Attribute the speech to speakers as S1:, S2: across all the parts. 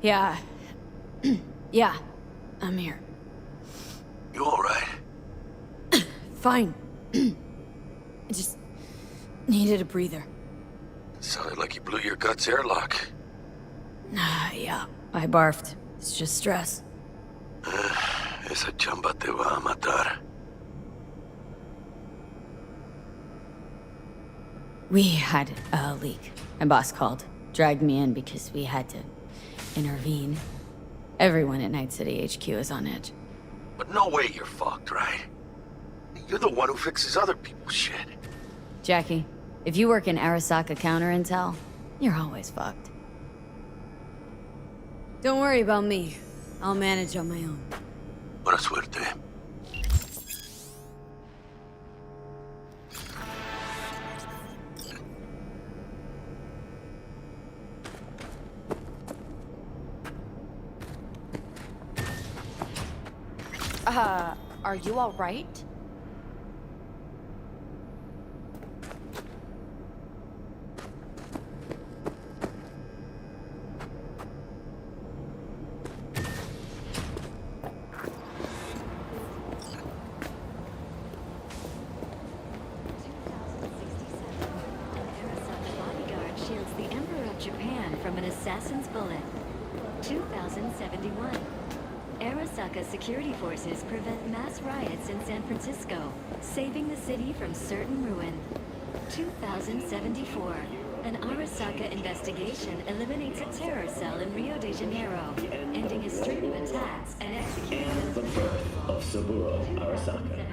S1: Yeah. Yeah, I'm here.
S2: You alright?
S1: Fine. I just needed a breather.
S2: Sounded like you blew your guts airlock.
S1: Yeah, I barfed. It's just stress.
S2: Esa chamba te va a matar.
S1: We had a leak. My boss called, dragged me in because we had to intervene. Everyone at Night City HQ is on edge.
S2: But no way you're fucked, right? You're the one who fixes other people's shit.
S1: Jackie, if you work in Arasaka counter intel, you're always fucked. Don't worry about me. I'll manage on my own.
S2: Buena suerte.
S3: Are you all right?
S4: Shields the Emperor of Japan from an assassin's bullet. 2071. Arasaka security forces prevent mass riots in San Francisco, saving the city from certain ruin. 2074. An Arasaka investigation eliminates a terror cell in Rio de Janeiro, ending a string of attacks and executing
S5: The birth of Saburo Arasaka.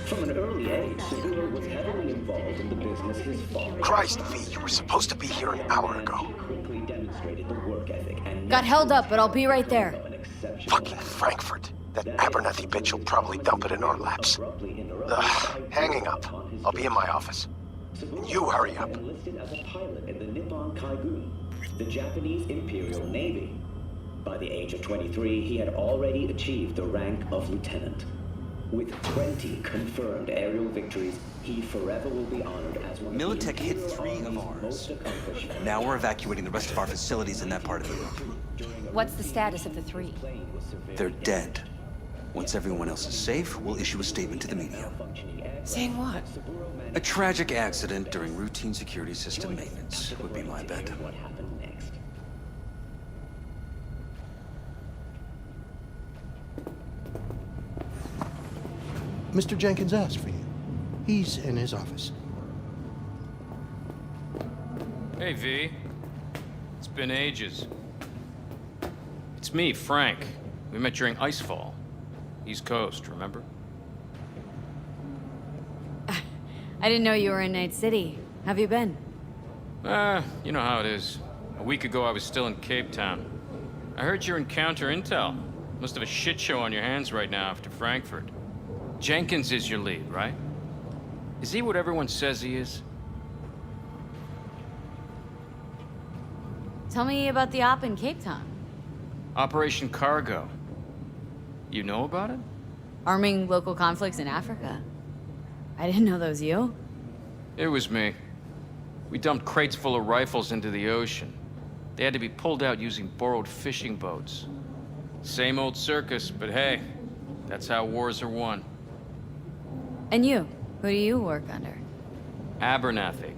S5: From an early age, Saburo was heavily involved in the business his father.
S2: Christ, V, you were supposed to be here an hour ago.
S5: Quickly demonstrated the work ethic and
S1: Got held up, but I'll be right there.
S2: Fucking Frankfurt. That Abernathy bitch will probably dump it in our laps. Ugh, hanging up. I'll be in my office. And you hurry up.
S5: Enlisted as a pilot in the Nippon Kaigun, the Japanese Imperial Navy. By the age of 23, he had already achieved the rank of lieutenant. With 20 confirmed aerial victories, he forever will be honored as one
S6: Militech
S5: of the
S6: hit
S5: Imperial
S6: 3 of
S5: Army's
S6: ours.
S5: most accomplished.
S6: Now we're evacuating the rest of our facilities in that part of Europe.
S3: What's the status of the 3?
S6: They're dead. Once everyone else is safe, we'll issue a statement to the media.
S3: Saying what?
S6: A tragic accident during routine security system maintenance would be my bet.
S5: What happened next?
S7: Mr. Jenkins asked for you. He's in his office.
S8: Hey, V. It's been ages. It's me, Frank. We met during Icefall. East Coast, remember?
S1: I didn't know you were in Night City. Have you been?
S8: You know how it is. A week ago, I was still in Cape Town. I heard you're in counter intel. Must have a shit show on your hands right now after Frankfurt. Jenkins is your lead, right? Is he what everyone says he is?
S1: Tell me about the op in Cape Town.
S8: Operation Cargo. You know about it?
S1: Arming local conflicts in Africa. I didn't know that was you.
S8: It was me. We dumped crates full of rifles into the ocean. They had to be pulled out using borrowed fishing boats. Same old circus, but hey, that's how wars are won.
S1: And you? Who do you work under?
S8: Abernathy.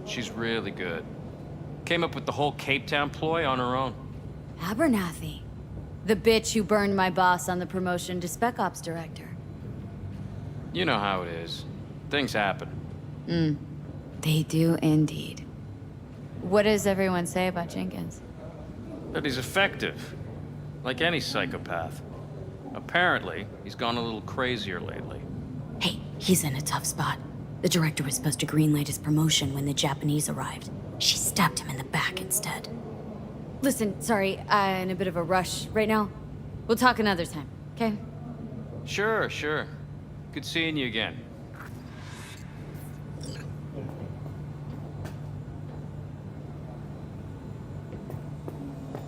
S8: She's really good. Came up with the whole Cape Town ploy on her own.
S1: Abernathy. The bitch who burned my boss on the promotion to Spec Ops Director.
S8: You know how it is. Things happen.
S1: They do indeed. What does everyone say about Jenkins?
S8: But he's effective. Like any psychopath. Apparently, he's gone a little crazier lately.
S1: Hey, he's in a tough spot. The director was supposed to greenlight his promotion when the Japanese arrived. She stabbed him in the back instead. Listen, sorry, I'm in a bit of a rush right now. We'll talk another time, okay?
S8: Sure. Good seeing you again.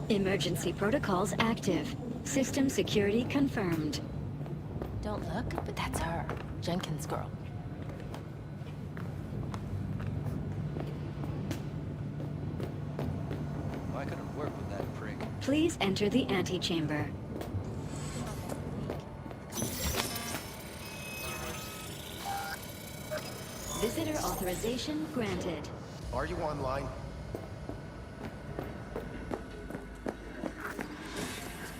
S4: Emergency protocols active. System security confirmed.
S3: Don't look, but that's her. Jenkins' girl.
S6: Why couldn't work with that prick?
S4: Please enter the antechamber. Visitor authorization granted.
S2: Are you online?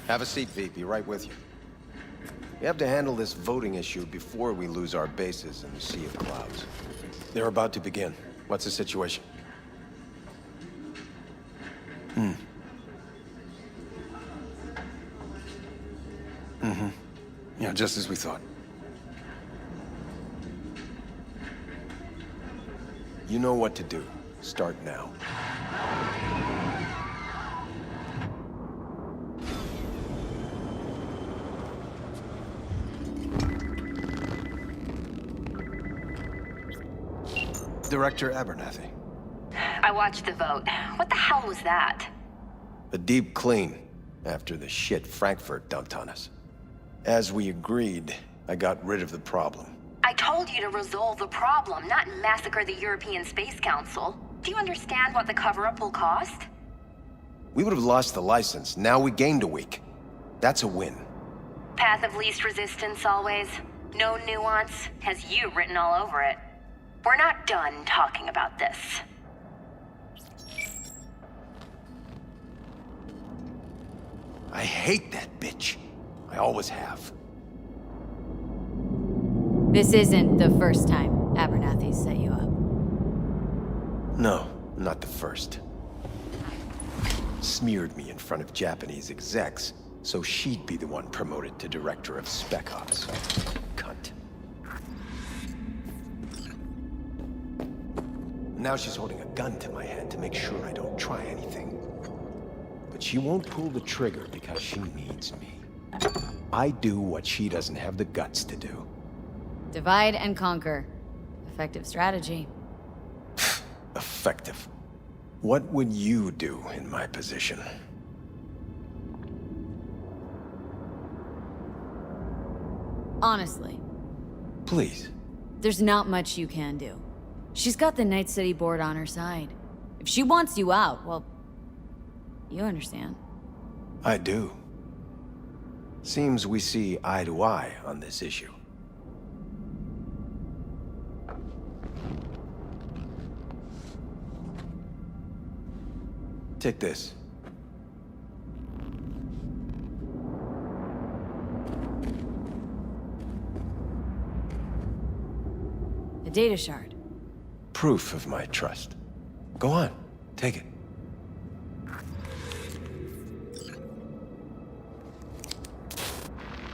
S2: Have a seat, V. Be right with you. We have to handle this voting issue before we lose our bases in the sea of clouds. They're about to begin. What's the situation?
S6: Yeah, just as we thought.
S2: You know what to do. Start now. Director Abernathy.
S3: I watched the vote. What the hell was that?
S2: A deep clean after the shit Frankfurt dumped on us. As we agreed, I got rid of the problem.
S3: I told you to resolve the problem, not massacre the European Space Council. Do you understand what the cover-up will cost?
S2: We would have lost the license. Now we gained a week. That's a win.
S3: Path of least resistance always. No nuance. Has you written all over it. We're not done talking about this.
S2: I hate that bitch. I always have.
S1: This isn't the first time Abernathy set you up.
S2: No, not the first. Smeared me in front of Japanese execs, so she'd be the one promoted to Director of Spec Ops. Cunt. Now she's holding a gun to my head to make sure I don't try anything. But she won't pull the trigger because she needs me. I do what she doesn't have the guts to do.
S1: Divide and conquer. Effective strategy.
S2: Effective. What would you do in my position?
S1: Honestly,
S2: Please.
S1: there's not much you can do. She's got the Night City board on her side. If she wants you out, well, you understand.
S2: I do. Seems we see eye to eye on this issue. Take this.
S1: A data shard.
S2: Proof of my trust. Go on, take it.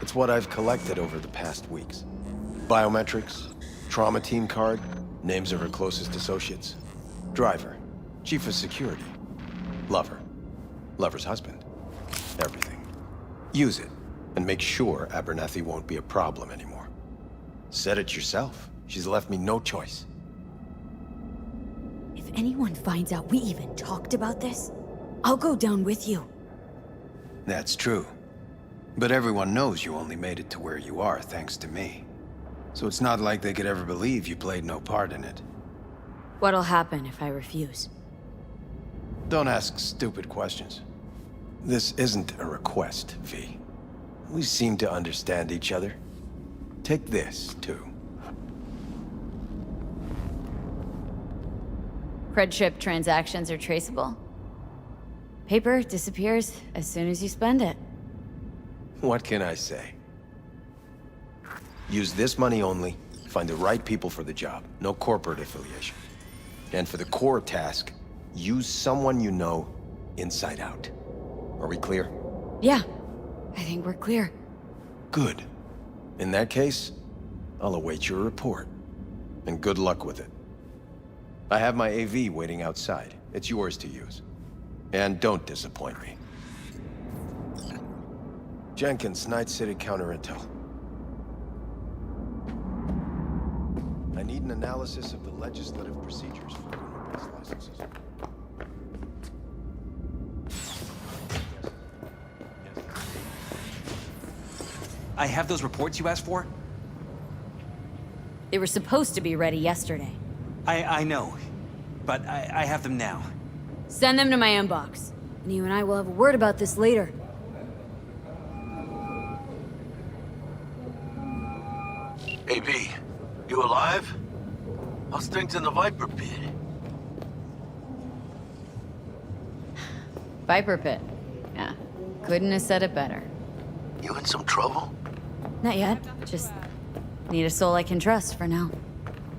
S2: It's what I've collected over the past weeks. Biometrics, trauma team card, names of her closest associates. Driver, chief of security, lover, lover's husband, everything. Use it, and make sure Abernathy won't be a problem anymore. Said it yourself. She's left me no choice.
S1: If anyone finds out we even talked about this, I'll go down with you.
S6: That's true. But everyone knows you only made it to where you are thanks to me. So it's not like they could ever believe you played no part in it.
S1: What'll happen if I refuse?
S2: Don't ask stupid questions. This isn't a request, V. We seem to understand each other. Take this, too.
S1: Cred chip transactions are traceable. Paper disappears as soon as you spend it.
S2: What can I say? Use this money only, find the right people for the job, no corporate affiliation. And for the core task, use someone you know inside out. Are we clear?
S1: Yeah, I think we're clear.
S2: Good. In that case, I'll await your report. And good luck with it. I have my AV waiting outside. It's yours to use. And don't disappoint me. Jenkins, Night City Counter Intel. I need an analysis of the legislative procedures for criminal-based licenses.
S9: I have those reports you asked for?
S1: They were supposed to be ready yesterday.
S9: I know, but I have them now.
S1: Send them to my inbox. And you and I will have a word about this later.
S10: AB, you alive? How's things in the Viper Pit?
S1: Viper Pit. Yeah. Couldn't have said it better.
S10: You in some trouble?
S1: Not yet. Just need a soul I can trust for now.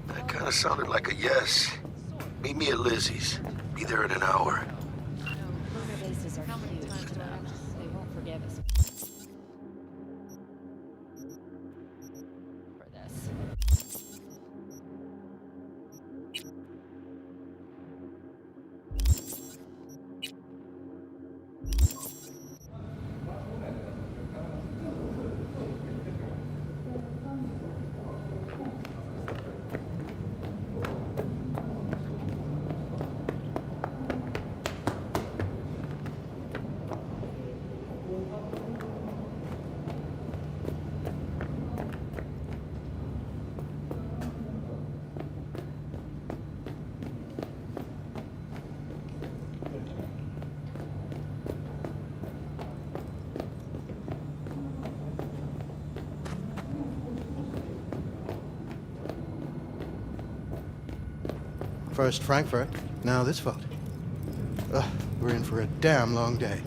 S10: That kind of sounded like a yes. Meet me at Lizzie's. Be there in an hour.
S1: Bases are huge. They won't forgive us for this.
S7: First Frankfurt, now this fault. We're in for a damn long day.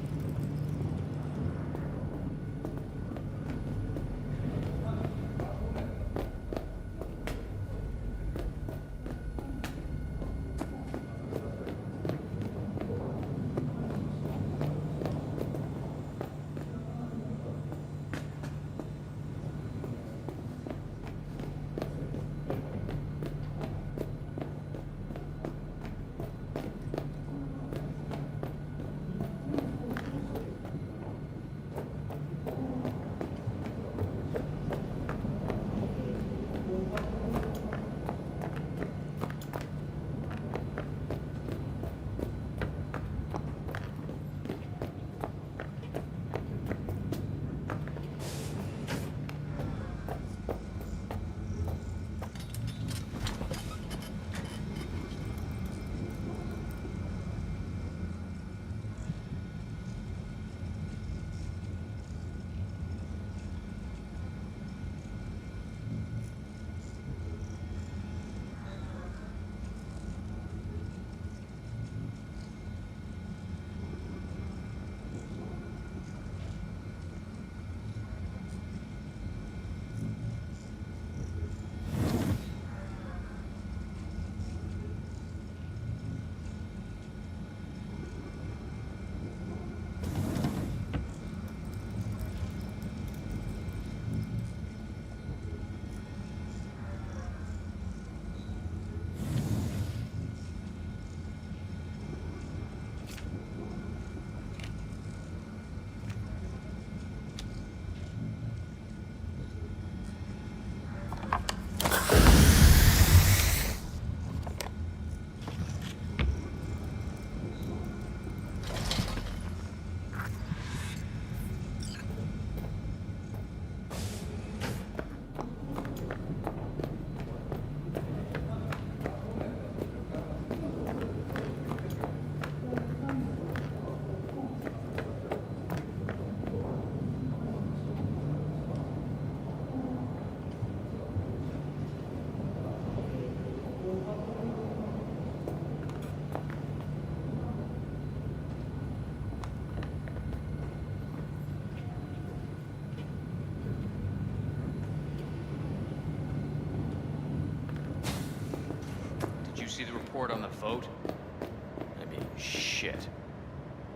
S8: See the report on the vote? I mean, shit.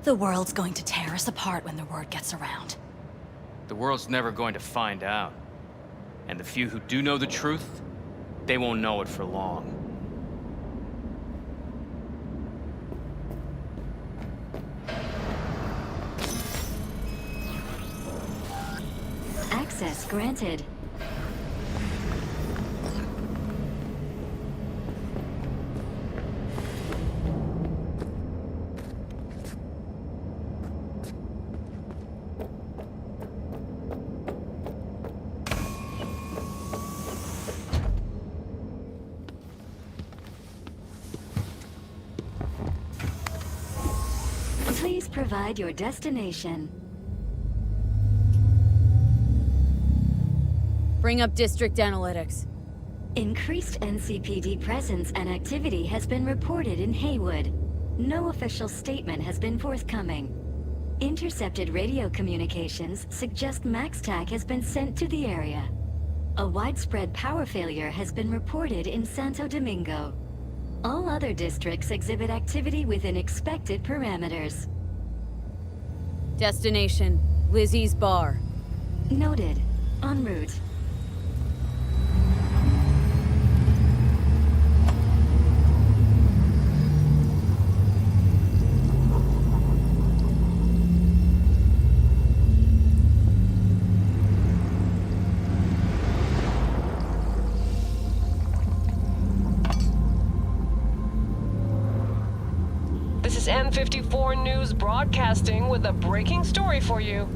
S1: The world's going to tear us apart when the word gets around.
S8: The world's never going to find out. And the few who do know the truth, they won't know it for long.
S4: Access granted. Please provide your destination.
S1: Bring up district analytics.
S4: Increased NCPD presence and activity has been reported in Haywood. No official statement has been forthcoming. Intercepted radio communications suggest MaxTac has been sent to the area. A widespread power failure has been reported in Santo Domingo. All other districts exhibit activity within expected parameters.
S1: Destination, Lizzie's bar.
S4: Noted. En route.
S11: This is N54 News broadcasting with a breaking story for you.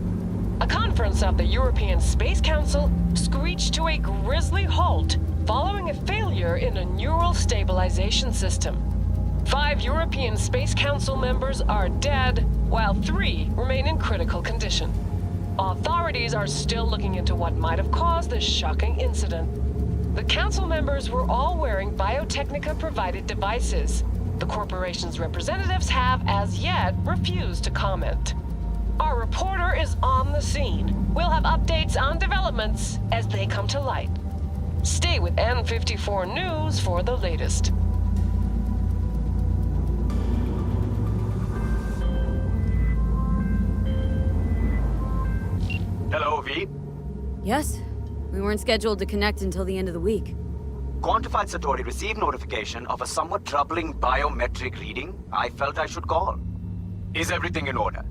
S11: A conference of the European Space Council screeched to a grisly halt following a failure in a neural stabilization system. 5 European Space Council members are dead, while 3 remain in critical condition. Authorities are still looking into what might have caused this shocking incident. The council members were all wearing Biotechnica-provided devices. The corporation's representatives have, as yet, refused to comment. Our reporter is on the scene. We'll have updates on developments as they come to light. Stay with N54 News for the latest.
S12: Hello, V.
S1: Yes? We weren't scheduled to connect until the end of the week.
S12: Quantified Satori received notification of a somewhat troubling biometric reading. I felt I should call. Is everything in order?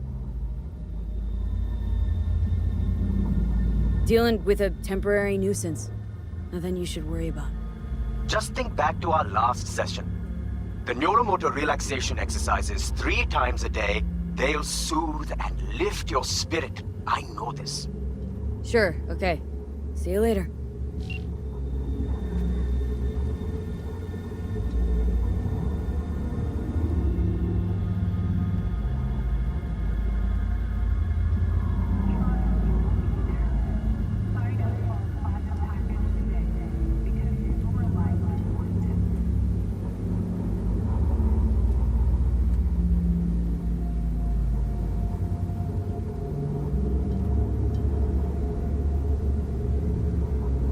S1: Dealing with a temporary nuisance. Nothing you should worry about.
S12: Just think back to our last session. The neuromotor relaxation exercises 3 times a day. They'll soothe and lift your spirit. I know this.
S1: Sure, okay. See you later.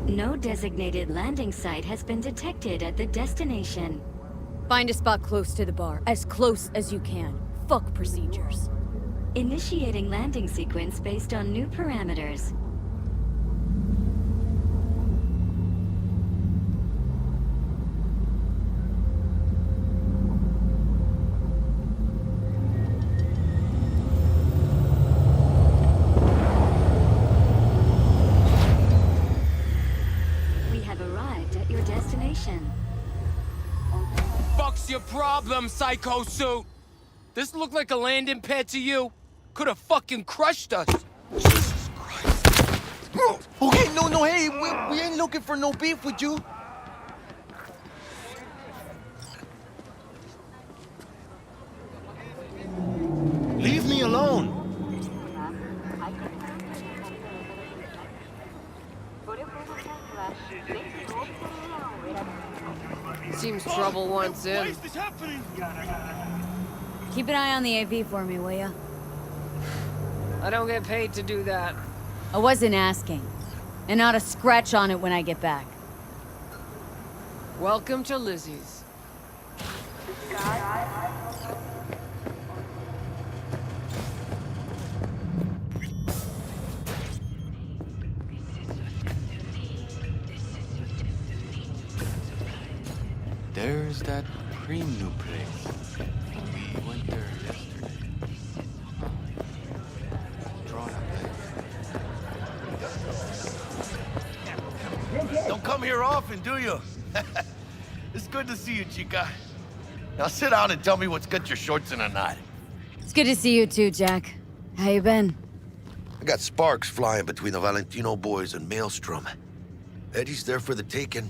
S4: No designated landing site has been detected at the destination.
S1: Find a spot close to the bar. As close as you can. Fuck procedures.
S4: Initiating landing sequence based on new parameters. We have arrived at your destination.
S13: Fuck's your problem, Psycho Suit? This look like a landing pad to you? Could have fucking crushed us. Jesus Christ.
S7: Okay, no, hey, we ain't looking for no beef with you. Leave me alone.
S11: Seems trouble wants in.
S1: Keep an eye on the AV for me, will ya?
S11: I don't get paid to do that.
S1: I wasn't asking. And not a scratch on it when I get back.
S11: Welcome to Lizzie's.
S6: There's that new place. We went there yesterday. Drawn up.
S10: Don't come here often, do you? It's good to see you, chica. Now sit down and tell me what's got your shorts in a knot.
S1: It's good to see you too, Jack. How you been?
S10: I got sparks flying between the Valentino boys and Maelstrom. Eddie's there for the taking,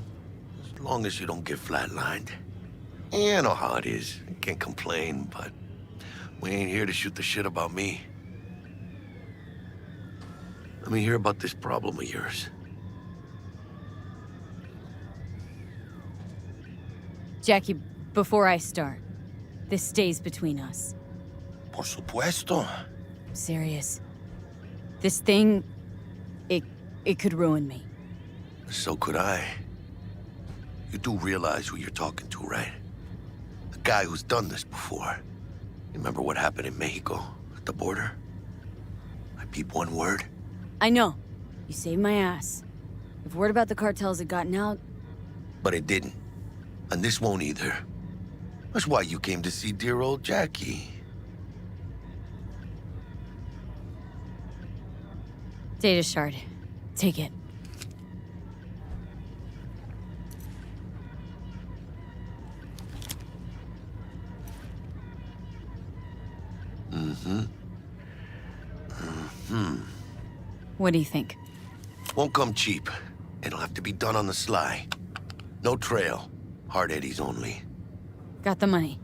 S10: as long as you don't get flatlined. You know how it is. Can't complain, but We ain't here to shoot the shit about me. Let me hear about this problem of yours.
S1: Jackie, before I start, this stays between us.
S10: Por supuesto.
S1: I'm serious. This thing, it could ruin me.
S10: So could I. You do realize who you're talking to, right? The guy who's done this before. You remember what happened in Mexico, at the border? I peep one word.
S1: I know. You saved my ass. If word about the cartels had gotten out...
S10: But it didn't. And this won't either. That's why you came to see dear old Jackie.
S1: Data shard. Take it. What do you think?
S10: Won't come cheap. It'll have to be done on the sly. No trail. Hard eddies only.
S1: Got the money.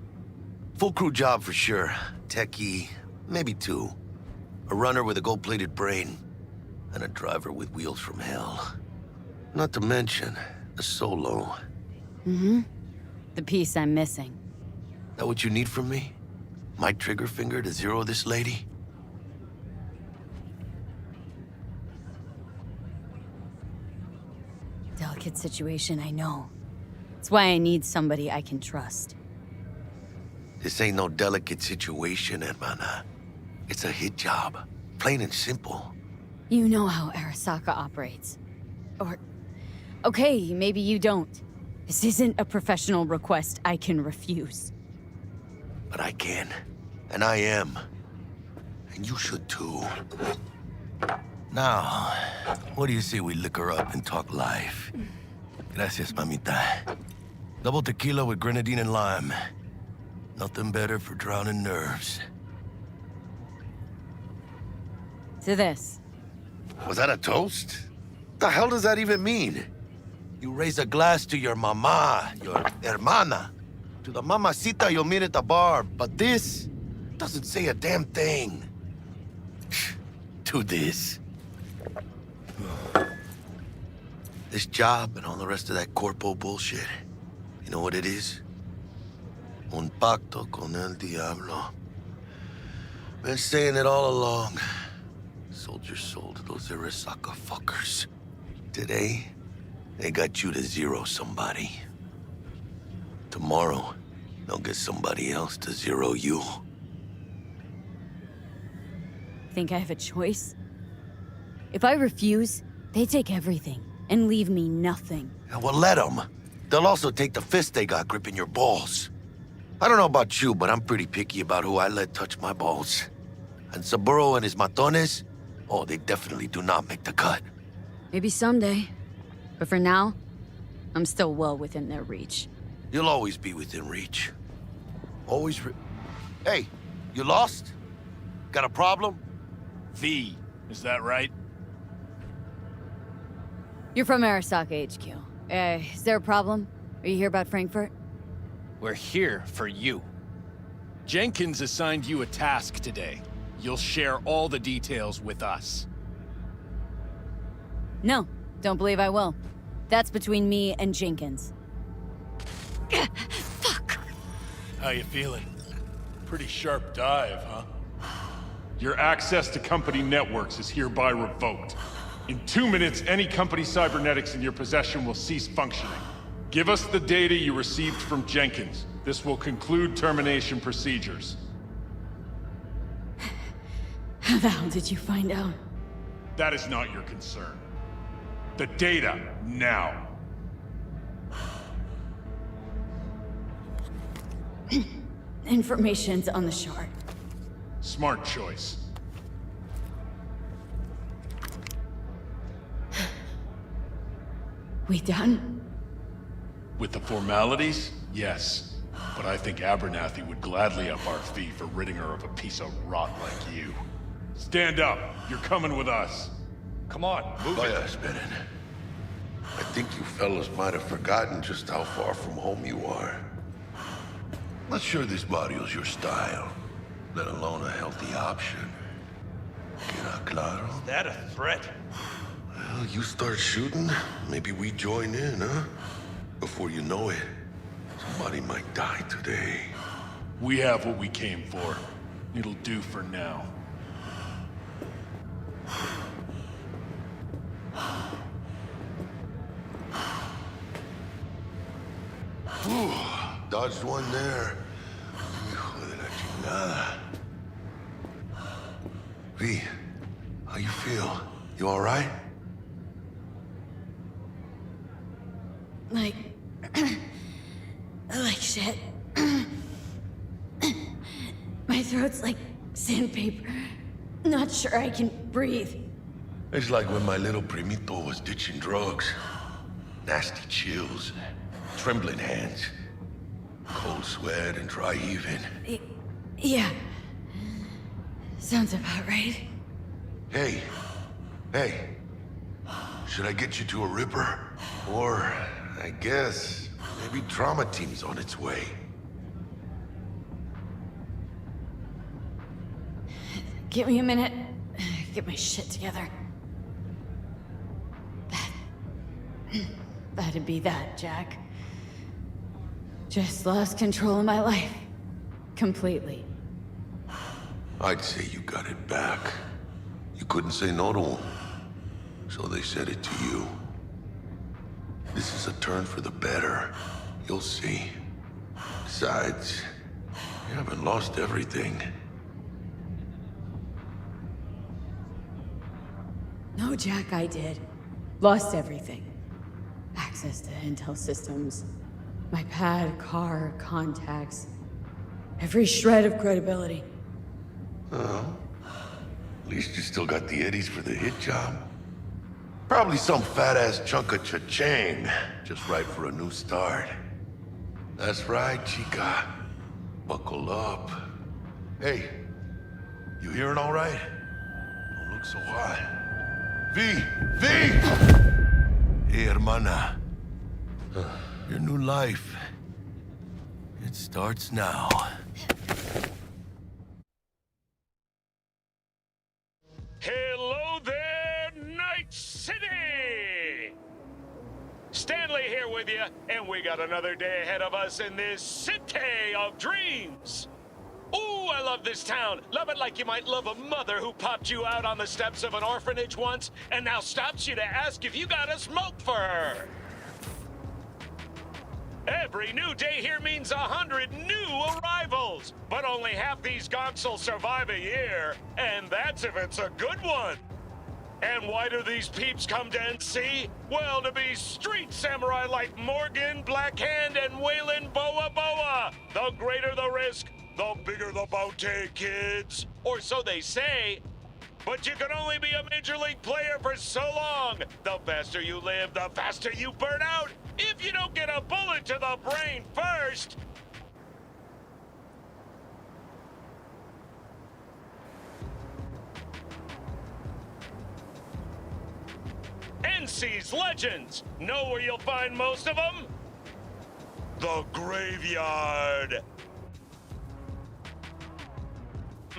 S10: Full crew job for sure. Techie, maybe two. A runner with a gold-plated brain. And a driver with wheels from hell. Not to mention, a solo.
S1: Mm-hmm. The piece I'm missing.
S10: That what you need from me? My trigger finger to zero this lady?
S1: Delicate situation, I know. It's why I need somebody I can trust.
S10: This ain't no delicate situation, hermana. It's a hit job. Plain and simple.
S1: You know how Arasaka operates. Or... okay, maybe you don't. This isn't a professional request I can refuse.
S10: But I can. And I am. And you should too. Now, what do you say we liquor up and talk life? Gracias, mamita. Double tequila with grenadine and lime. Nothing better for drowning nerves.
S1: To this.
S10: Was that a toast? The hell does that even mean? You raise a glass to your mama, your hermana, to the mamacita you'll meet at the bar, but this doesn't say a damn thing. To this. This job and all the rest of that corpo bullshit, you know what it is? Un pacto con el diablo. Been saying it all along. Sold your soul to those Arasaka fuckers. Today, they got you to zero somebody. Tomorrow, they'll get somebody else to zero you.
S1: Think I have a choice? If I refuse, they take everything and leave me nothing.
S10: Yeah, well, let them. They'll also take the fist they got gripping your balls. I don't know about you, but I'm pretty picky about who I let touch my balls. And Saburo and his matones, oh, they definitely do not make the cut.
S1: Maybe someday. But for now, I'm still well within their reach.
S10: You'll always be within reach. Always Hey, you lost? Got a problem?
S14: V, is that right?
S1: You're from Arasaka HQ. Is there a problem? Are you here about Frankfurt?
S14: We're here for you. Jenkins assigned you a task today. You'll share all the details with us.
S1: No, don't believe I will. That's between me and Jenkins.
S14: Fuck! How you feeling? Pretty sharp dive, huh?
S15: Your access to company networks is hereby revoked. In 2 minutes, any company cybernetics in your possession will cease functioning. Give us the data you received from Jenkins. This will conclude termination procedures.
S1: How the hell did you find out?
S15: That is not your concern. The data, now.
S1: Information's on the shard.
S15: Smart choice.
S1: We done?
S15: With the formalities, yes. But I think Abernathy would gladly up our fee for ridding her of a piece of rot like you. Stand up. You're coming with us. Come on, move it.
S10: Spinning. I think you fellas might have forgotten just how far from home you are. Not sure this barrio's your style. let alone a healthy option. Queda claro?
S16: Is that a threat?
S10: Well, you start shooting, maybe we join in, huh? Before you know it, somebody might die today.
S15: We have what we came for. It'll do for now.
S10: Whew, dodged one there. Hijo de la chingada. V, how you feel? You all right?
S1: Like... like shit. My throat's like sandpaper. Not sure I can breathe.
S10: It's like when my little primito was ditching drugs. Nasty chills, trembling hands, cold sweat and dry heaving.
S1: Yeah. Sounds about right.
S10: Hey, should I get you to a Ripper? Or, I guess, maybe trauma team's on its way.
S1: Give me a minute. Get my shit together. That'd be that, Jack. Just lost control of my life. Completely.
S10: I'd say you got it back. You couldn't say no to them. So they said it to you. This is a turn for the better. You'll see. Besides, you haven't lost everything.
S1: No, Jack, I did. Lost everything. Access to intel systems. My pad, car, contacts. Every shred of credibility.
S10: Well, at least you still got the eddies for the hit job. Probably some fat-ass chunk of cha-ching, just right for a new start. That's right, chica. Buckle up. Hey, you hearing all right? Don't look so hot. V! Hey, hermana. Your new life. It starts now.
S17: Hello there, Night City! Stanley here with you, and we got another day ahead of us in this city of dreams. Ooh, I love this town. Love it like you might love a mother who popped you out on the steps of an orphanage once and now stops you to ask if you got a smoke for her. Every new day here means 100 new arrivals, but only half these gonks will survive a year, and that's if it's a good one. And why do these peeps come to NC? Well, to be street samurai like Morgan, Blackhand, and Waylon Boa Boa. The greater the risk, the bigger the bounty, kids. Or so they say. But you can only be a major league player for so long. The faster you live, the faster you burn out. If you don't get a bullet to the brain first. NC's legends. Know where you'll find most of them? The graveyard.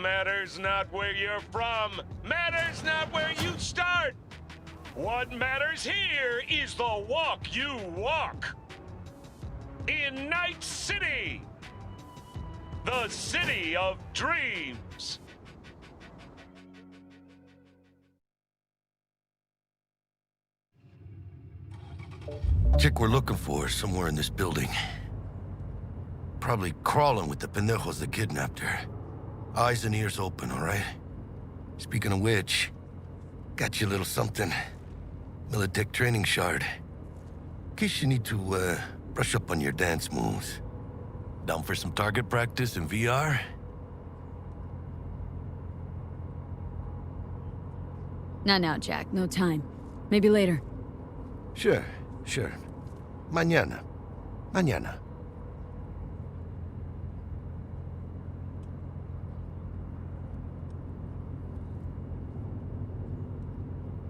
S17: Matters not where you're from. Matters not where you start. What matters here is the walk you walk. In Night City. The city of dreams.
S10: Chick we're looking for is somewhere in this building. Probably crawling with the pendejos that kidnapped her. Eyes and ears open, all right? Speaking of which, got you a little something. Militech training shard. In case you need to, brush up on your dance moves. Down for some target practice in VR?
S1: Not now, Jack. No time. Maybe later.
S10: Sure. Mañana.